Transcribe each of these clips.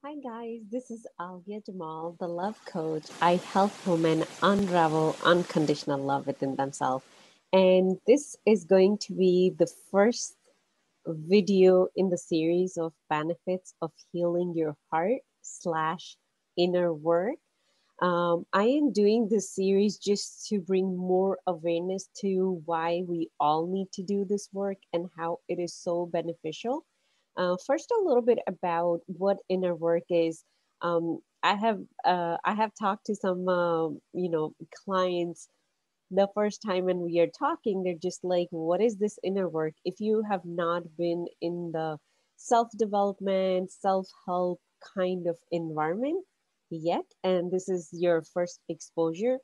Hi guys, this is Alia Jamal, the love coach. I help women unravel unconditional love within themselves. And this is going to be the first video in the series of benefits of healing your heart slash inner work. I am doing this series just to bring more awareness to why we all need to do this work and how it is so beneficial. First, a little bit about what inner work is. I have talked to some clients the first time when we are talking. They're just like, "What is this inner work?" If you have not been in the self development, self help kind of environment yet, and this is your first exposure,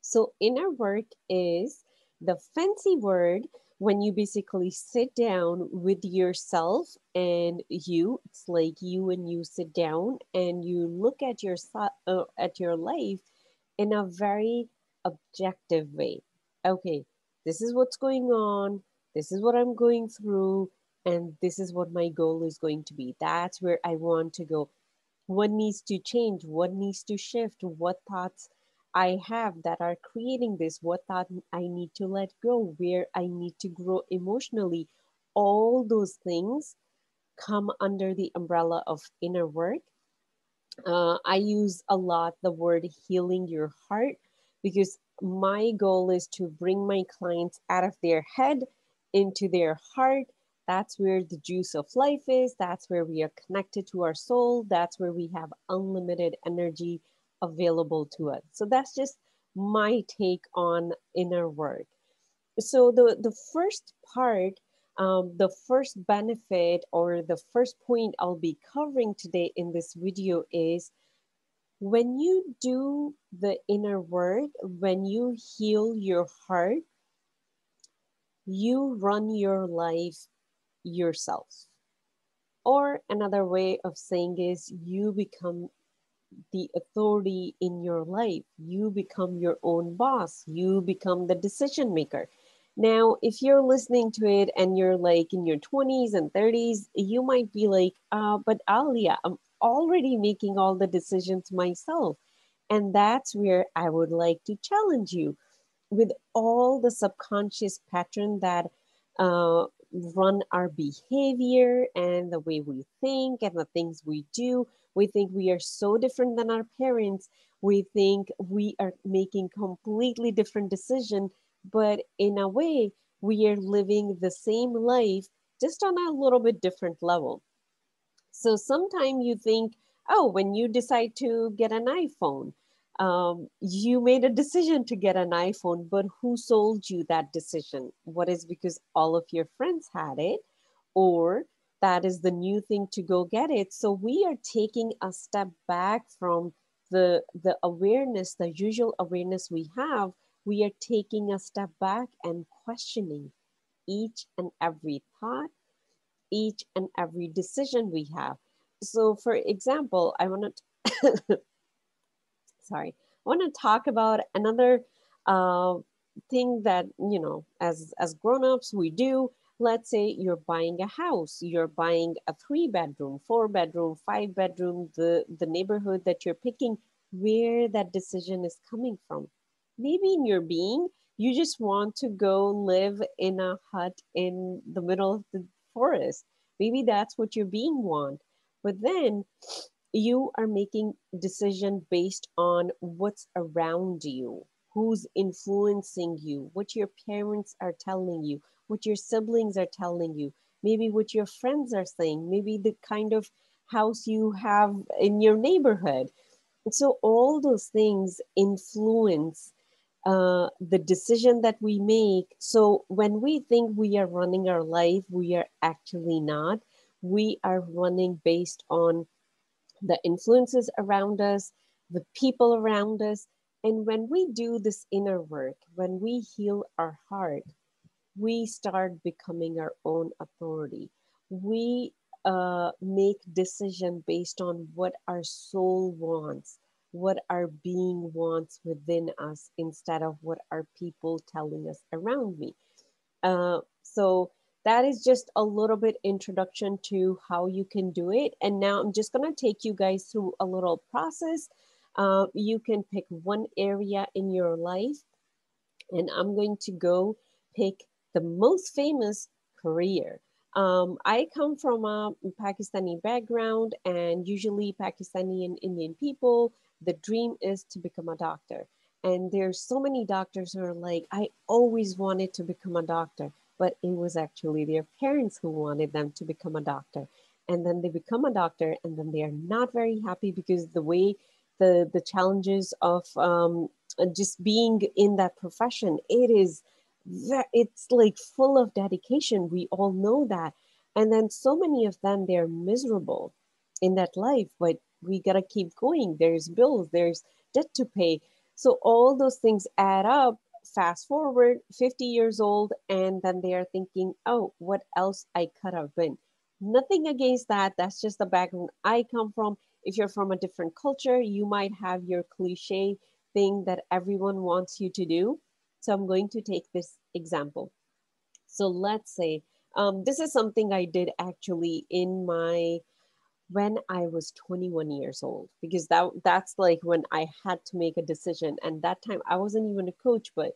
so inner work is the fancy word when you basically sit down with yourself and you. It's like you and you sit down and you look at at your life in a very objective way. Okay, this is what's going on. This is what I'm going through, and this is what my goal is going to be. That's where I want to go. What needs to change? What needs to shift? What thoughts I have that are creating this? What thought I need to let go? Where I need to grow emotionally? All those things come under the umbrella of inner work. I use a lot the word healing your heart because my goal is to bring my clients out of their head into their heart. That's where the juice of life is. That's where we are connected to our soul. That's where we have unlimited energy available to us. So that's just my take on inner work. So the first part, the first benefit or the first point I'll be covering today in this video is when you do the inner work, when you heal your heart, you run your life yourself. Or another way of saying is you become the authority in your life. You become your own boss. You become the decision maker. Now, if you're listening to it and you're like in your 20s and 30s, you might be like, but Alia, I'm already making all the decisions myself. And that's where I would like to challenge you with all the subconscious pattern that uh, run our behavior and the way we think and the things we do. We think we are so different than our parents. We think we are making completely different decision, but in a way, we are living the same life just on a little bit different level. So sometimes you think, oh, when you decide to get an iPhone, you made a decision to get an iPhone, but who sold you that decision? What is because all of your friends had it, or that is the new thing to go get it? So we are taking a step back from the awareness, the usual awareness we have. We are taking a step back and questioning each and every thought, each and every decision we have. So, for example, I want to sorry, I want to talk about another uh, thing that as grown-ups we do. Let's say you're buying a house, you're buying a 3 bedroom, 4 bedroom, 5 bedroom, the neighborhood that you're picking, where that decision is coming from. Maybe in your being, you just want to go live in a hut in the middle of the forest. Maybe that's what your being want. But then you are making decision based on what's around you, who's influencing you, what your parents are telling you, what your siblings are telling you, maybe what your friends are saying, maybe the kind of house you have in your neighborhood. So all those things influence the decision that we make. So when we think we are running our life, we are actually not. We are running based on the influences around us, the people around us. And when we do this inner work, when we heal our heart, we start becoming our own authority. We make decision based on what our soul wants, what our being wants within us, instead of what are people telling us around me. So that is just a little bit introduction to how you can do it. And now I'm just going to take you guys through a little process. You can pick one area in your life, and I'm going to go pick the most famous career. I come from a Pakistani background, and usually Pakistani and Indian people, the dream is to become a doctor. And there's so many doctors who are like, I always wanted to become a doctor, but it was actually their parents who wanted them to become a doctor. And then they become a doctor, and then they are not very happy because the way the challenges of just being in that profession, it's like full of dedication. We all know that. And then so many of them, they're miserable in that life, but we gotta keep going. There's bills, there's debt to pay. So all those things add up. Fast forward 50 years old, and then they are thinking, oh, what else I could have been. Nothing against that. That's just the background I come from. If you're from a different culture, you might have your cliche thing that everyone wants you to do. So I'm going to take this example. So let's say this is something I did actually in my when I was 21 years old, because that's like when I had to make a decision. And that time I wasn't even a coach, but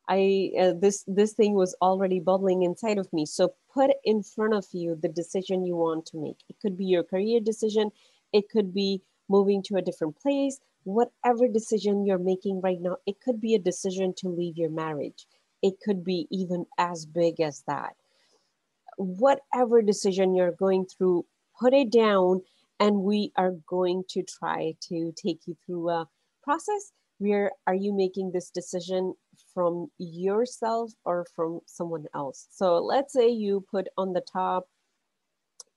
this thing was already bubbling inside of me. So put in front of you the decision you want to make. It could be your career decision, it could be moving to a different place, whatever decision you're making right now. It could be a decision to leave your marriage, it could be even as big as that. Whatever decision you're going through, put it down, and we are going to try to take you through a process where are you making this decision from yourself or from someone else. So let's say you put on the top,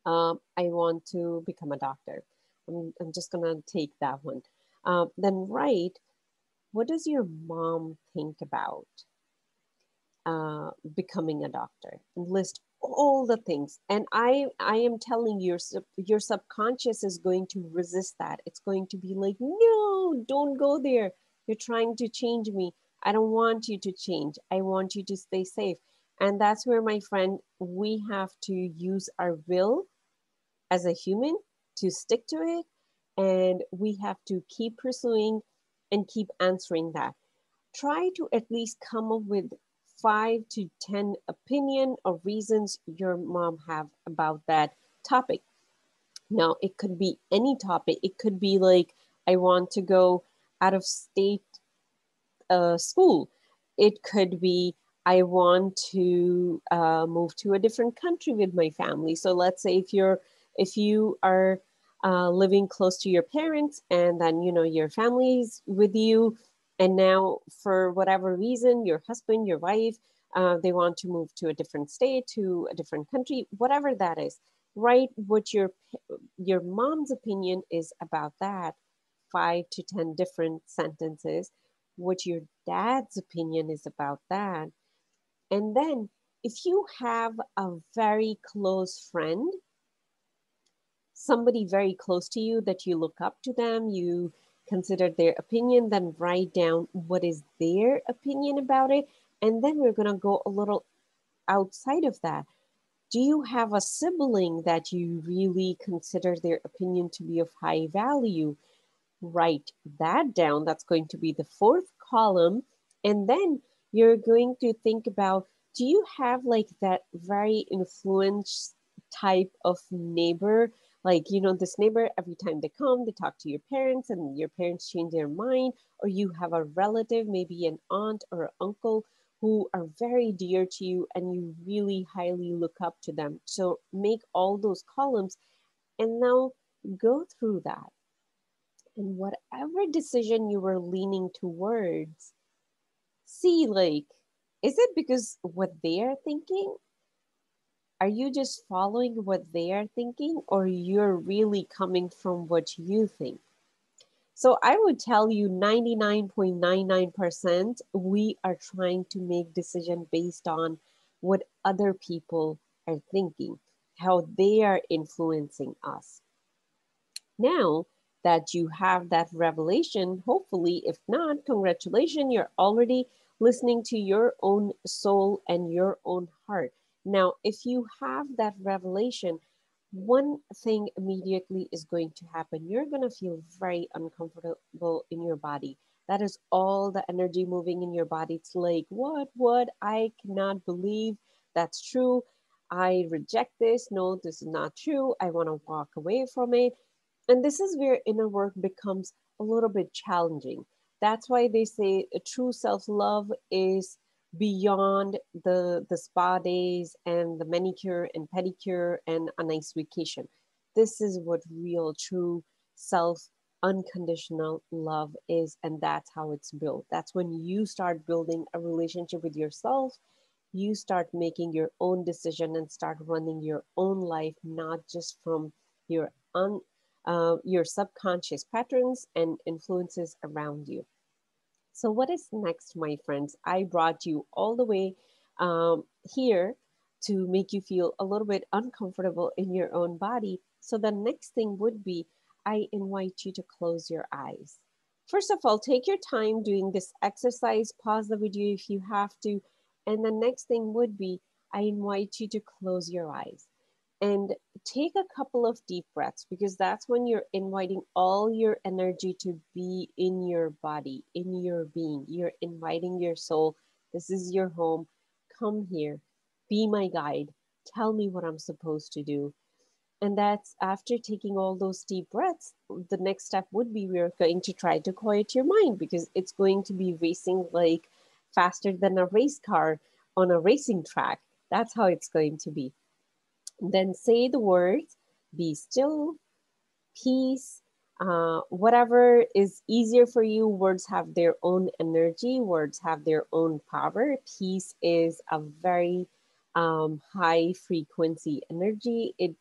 I want to become a doctor. I'm just gonna take that one. Then write, what does your mom think about becoming a doctor, and list all the things. And I am telling you, your subconscious is going to resist that. It's going to be like, no, don't go there. You're trying to change me. I don't want you to change. I want you to stay safe. And that's where, my friend, we have to use our will as a human to stick to it. And we have to keep pursuing and keep answering that. Try to at least come up with 5 to 10 opinion or reasons your mom have about that topic. Now, it could be any topic. It could be like, I want to go out of state school. It could be, I want to move to a different country with my family. So let's say if you are living close to your parents, and then your family's with you, and now for whatever reason, your husband, your wife, they want to move to a different state, to a different country, whatever that is. Write what your mom's opinion is about that. 5 to 10 different sentences. What your dad's opinion is about that. And then if you have a very close friend, somebody very close to you that you look up to them, you consider their opinion, then write down what is their opinion about it. And then we're going to go a little outside of that. Do you have a sibling that you really consider their opinion to be of high value? Write that down. That's going to be the 4th column. And then you're going to think about, do you have like that very influenced type of neighbor? Like, this neighbor, every time they come, they talk to your parents and your parents change their mind. Or you have a relative, maybe an aunt or an uncle, who are very dear to you and you really highly look up to them. So make all those columns and now go through that. And whatever decision you were leaning towards, see, like, is it because what they are thinking? Are you just following what they are thinking, or you're really coming from what you think? So I would tell you 99.99% we are trying to make decision based on what other people are thinking, how they are influencing us. Now that you have that revelation, hopefully, if not, congratulations, you're already listening to your own soul and your own heart. Now, if you have that revelation, one thing immediately is going to happen. You're going to feel very uncomfortable in your body. That is all the energy moving in your body. It's like, what? I cannot believe that's true. I reject this. No, this is not true. I want to walk away from it. And this is where inner work becomes a little bit challenging. That's why they say a true self-love is beyond the spa days and the manicure and pedicure and a nice vacation. This is what real, true self unconditional love is, and that's how it's built. That's when you start building a relationship with yourself. You start making your own decision and start running your own life, not just from your your subconscious patterns and influences around you. So, what is next, my friends? I brought you all the way here to make you feel a little bit uncomfortable in your own body. So, the next thing would be I invite you to close your eyes. First of all, take your time doing this exercise, pause the video if you have to. And the next thing would be I invite you to close your eyes and take a couple of deep breaths, because that's when you're inviting all your energy to be in your body, in your being. You're inviting your soul. This is your home. Come here. Be my guide. Tell me what I'm supposed to do. And that's after taking all those deep breaths, the next step would be we're going to try to quiet your mind, because it's going to be racing like faster than a race car on a racing track. That's how it's going to be. Then say the words, be still, peace, whatever is easier for you. Words have their own energy, words have their own power. Peace is a very high frequency energy. It,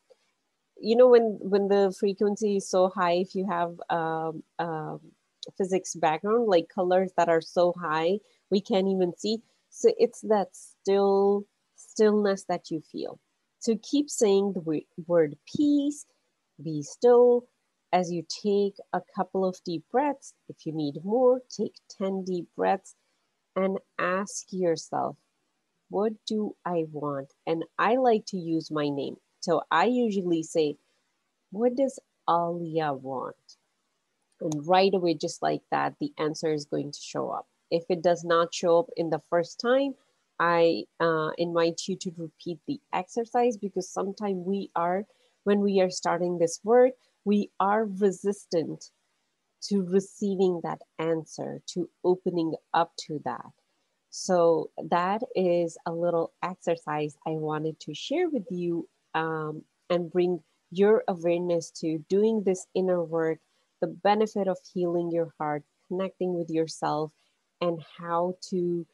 you know, when the frequency is so high, if you have physics background, like colors that are so high, we can't even see. So it's that stillness that you feel. So keep saying the word peace, be still, as you take a couple of deep breaths. If you need more, take 10 deep breaths and ask yourself, what do I want? And I like to use my name. So I usually say, what does Alia want? And right away, just like that, the answer is going to show up. If it does not show up in the first time, I invite you to repeat the exercise, because sometimes when we are starting this work, we are resistant to receiving that answer, to opening up to that. So that is a little exercise I wanted to share with you, and bring your awareness to doing this inner work, the benefit of healing your heart, connecting with yourself, and how to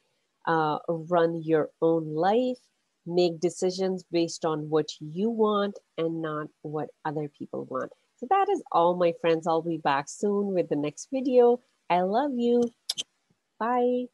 run your own life, make decisions based on what you want and not what other people want. So that is all, my friends. I'll be back soon with the next video. I love you. Bye.